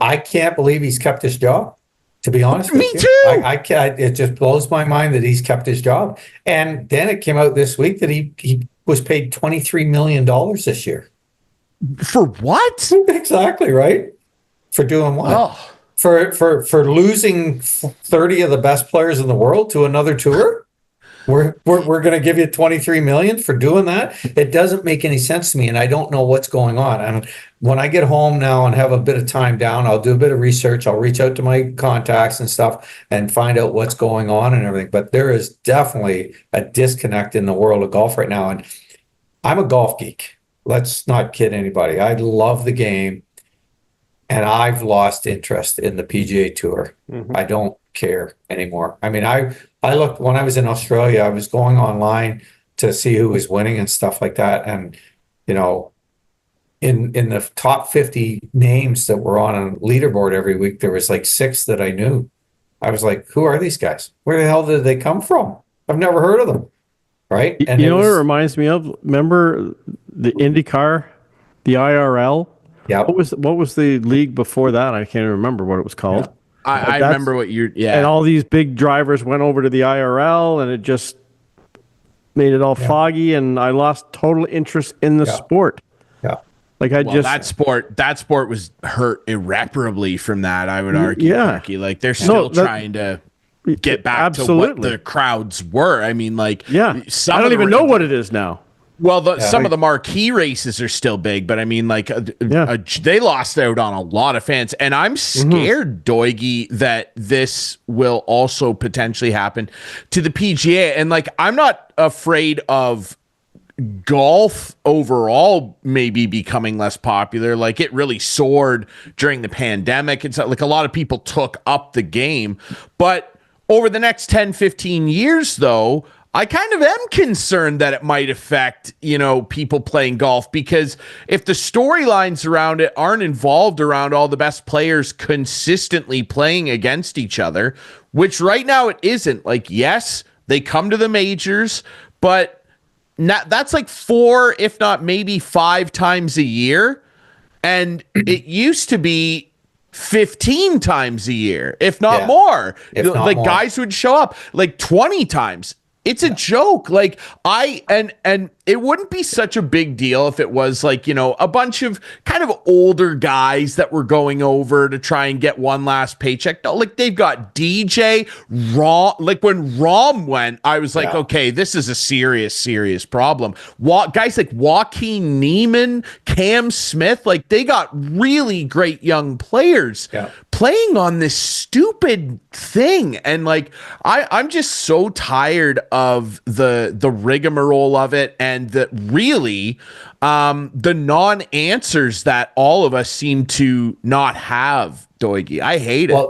I can't believe he's kept his job. To be honest with Me you, too. I can't. It just blows my mind that he's kept his job. And then it came out this week that he was paid $23 million this year. For what? Exactly right. For doing what? Oh. For losing 30 of the best players in the world to another tour. We're going to give you 23 million for doing that. It doesn't make any sense to me, and I don't know what's going on. And when I get home now and have a bit of time down, I'll do a bit of research. I'll reach out to my contacts and stuff and find out what's going on and everything. But there is definitely a disconnect in the world of golf right now. And I'm a golf geek. Let's not kid anybody. I love the game, and I've lost interest in the PGA Tour. I don't care anymore. I mean, I looked when I was in Australia, I was going online to see who was winning and stuff like that. And, you know, in the top 50 names that were on a leaderboard every week, there was like 6 that I knew. I was like, who are these guys? Where the hell did they come from? I've never heard of them. Right. And you know what it reminds me of? Remember the IndyCar, the IRL? Yeah. What was the league before that? I can't remember what it was called. Yeah. I remember what you're, And all these big drivers went over to the IRL, and it just made it all foggy, and I lost total interest in the sport. Yeah. Like that sport was hurt irreparably from that, I would argue. Frankie. Like they're still trying to get back to what the crowds were. I mean, like, I don't even know what it is now. Well, some of the marquee races are still big, but I mean, like, they lost out on a lot of fans, and I'm scared, Doigie, that this will also potentially happen to the PGA. And like, I'm not afraid of golf overall maybe becoming less popular. Like, it really soared during the pandemic. It's like a lot of people took up the game, but over the next 10, 15 years, though, I kind of am concerned that it might affect, people playing golf, because if the storylines around it aren't involved around all the best players consistently playing against each other, which right now it isn't. Like, yes, they come to the majors, but that's like 4, if not maybe 5 times a year. And it used to be 15 times a year, if not more. Like, guys would show up like 20 times. It's a joke. Like, and it wouldn't be such a big deal if it was like, a bunch of kind of older guys that were going over to try and get one last paycheck. No, like, they've got DJ, Rom. Like, when Rom went, I was like, okay, this is a serious problem. Guys like Joaquin Neiman, Cam Smith, like, they got really great young players playing on this stupid thing. And like, I'm just so tired of the rigmarole of it, and that really the non-answers that all of us seem to not have, Doigie. I hate it.